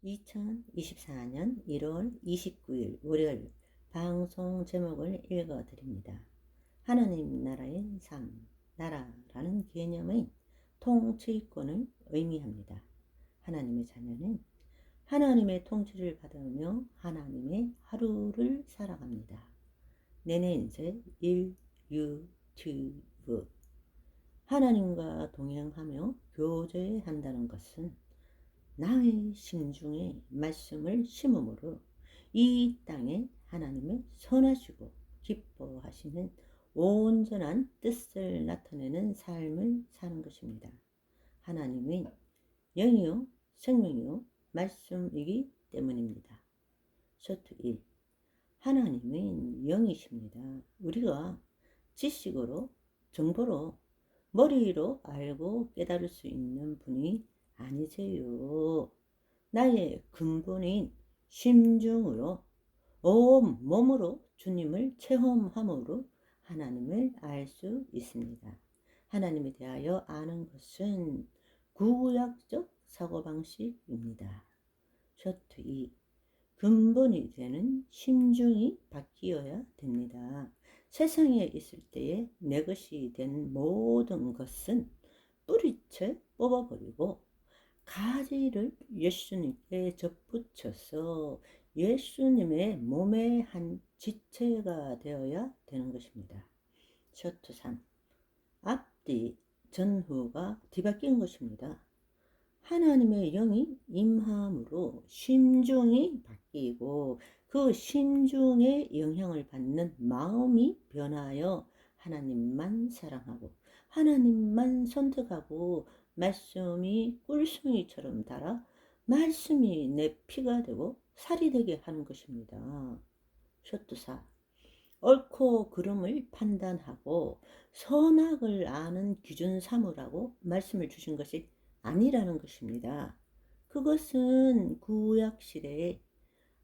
2024년 1월 29일 월요일 방송 제목을 읽어드립니다. 하나님 나라의 삶, 나라라는 개념의 통치권을 의미합니다. 하나님의 자녀는 하나님의 통치를 받으며 하나님의 하루를 살아갑니다. 내내 인생 1 유튜브 하나님과 동행하며 교제한다는 것은 나의 심중에 말씀을 심음으로 이 땅에 하나님을 선하시고 기뻐하시는 온전한 뜻을 나타내는 삶을 사는 것입니다. 하나님은 영이요 생명이요 말씀이기 때문입니다. 쇼트 1. 하나님은 영이십니다. 우리가 지식으로 정보로 머리로 알고 깨달을 수 있는 분이 아니세요. 나의 근본인 심중으로 온 몸으로 주님을 체험함으로 하나님을 알 수 있습니다. 하나님에 대하여 아는 것은 구약적 사고방식입니다. 쇼트 2. 근본이 되는 심중이 바뀌어야 됩니다. 세상에 있을 때에 내 것이 된 모든 것은 뿌리채 뽑아버리고 가지를 예수님께 접붙여서 예수님의 몸의 한 지체가 되어야 되는 것입니다. 쇼트 3. 앞뒤 전후가 뒤바뀐 것입니다. 하나님의 영이 임함으로 심중이 바뀌고 그 심중의 영향을 받는 마음이 변하여 하나님만 사랑하고 하나님만 선택하고 말씀이 꿀송이처럼 달아 말씀이 내 피가 되고 살이 되게 하는 것입니다. 쇼트 4. 옳고 그름을 판단하고 선악을 아는 기준 삼으라고 말씀을 주신 것이 아니라는 것입니다. 그것은 구약 시대에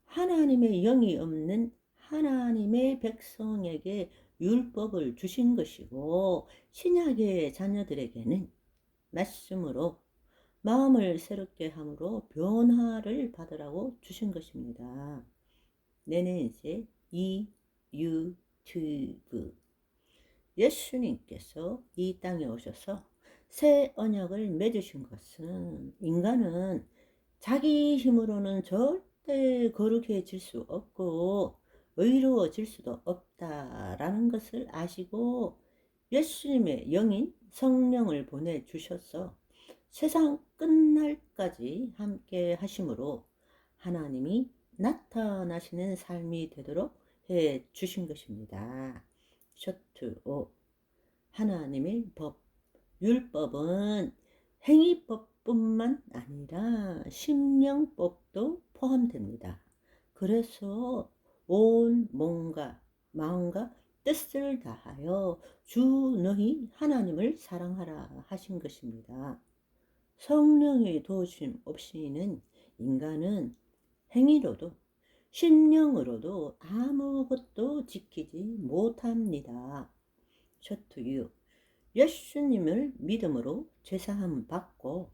하나님의 영이 없는 하나님의 백성에게 율법을 주신 것이고 신약의 자녀들에게는 말씀으로 마음을 새롭게 함으로 변화를 받으라고 주신 것입니다. 내내 이제 이 유튜브 예수님께서 이 땅에 오셔서 새 언약을 맺으신 것은 인간은 자기 힘으로는 절대 거룩해질 수 없고 의로워질 수도 없다라는 것을 아시고 예수님의 영인 성령을 보내주셔서 세상 끝날까지 함께 하심으로 하나님이 나타나시는 삶이 되도록 해 주신 것입니다. 쇼트 5. 하나님의 법, 율법은 행위법뿐만 아니라 심령법도 포함됩니다. 그래서 온 몸과 마음과 뜻을 다하여 주 너희 하나님을 사랑하라 하신 것입니다. 성령의 도우심 없이는 인간은 행위로도 심령으로도 아무것도 지키지 못합니다. 쇼트 6. 예수님을 믿음으로 죄사함 받고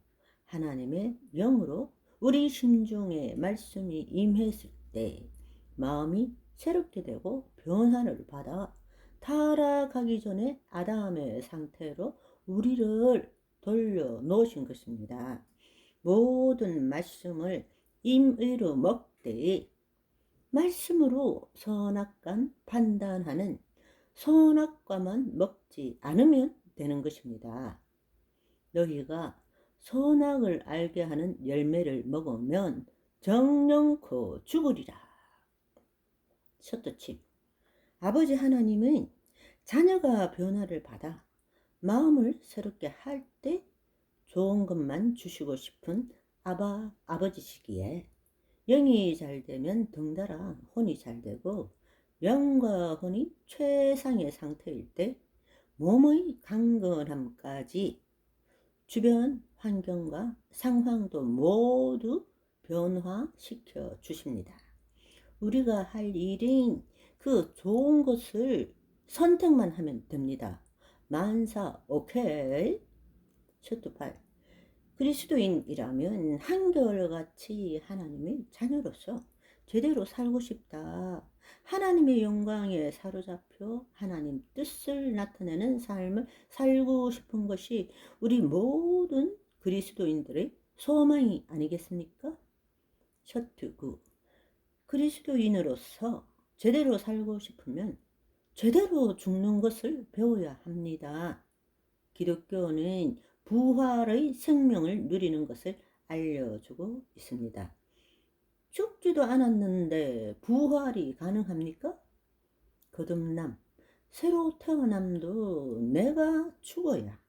하나님의 영으로 우리 심중에 말씀이 임했을 때 마음이 새롭게 되고 변화를 받아 타락하기 전에 아담의 상태로 우리를 돌려놓으신 것입니다. 모든 말씀을 임의로 먹되 말씀으로 선악간 판단하는 선악과만 먹지 않으면 되는 것입니다. 너희가 선악을 알게 하는 열매를 먹으면 정령코 죽으리라. 쇼트 7. 아버지 하나님은 자녀가 변화를 받아 마음을 새롭게 할 때 좋은 것만 주시고 싶은 아버지시기에 영이 잘 되면 덩달아 혼이 잘 되고 영과 혼이 최상의 상태일 때 몸의 강건함까지 주변 환경과 상황도 모두 변화시켜 주십니다. 우리가 할 일은 그 좋은 것을 선택만 하면 됩니다. 만사 오케이. 쇼트 8. 그리스도인이라면 한결같이 하나님의 자녀로서 제대로 살고 싶다. 하나님의 영광에 사로잡혀 하나님 뜻을 나타내는 삶을 살고 싶은 것이 우리 모든 그리스도인들의 소망이 아니겠습니까? 셔츠 9. 그리스도인으로서 제대로 살고 싶으면 제대로 죽는 것을 배워야 합니다. 기독교는 부활의 생명을 누리는 것을 알려주고 있습니다. 죽지도 않았는데 부활이 가능합니까? 거듭남, 새로 태어남도 내가 죽어야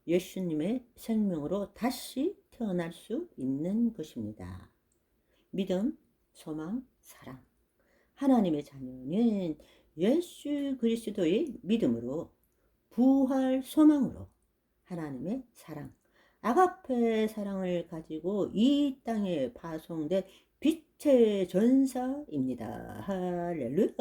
예수님의 생명으로 다시 태어날 수 있는 것입니다. 믿음, 소망, 사랑. 하나님의 자녀는 예수 그리스도의 믿음으로 부활 소망으로 하나님의 사랑, 아가페 사랑을 가지고 이 땅에 파송된 빛의 전사입니다. 할렐루야.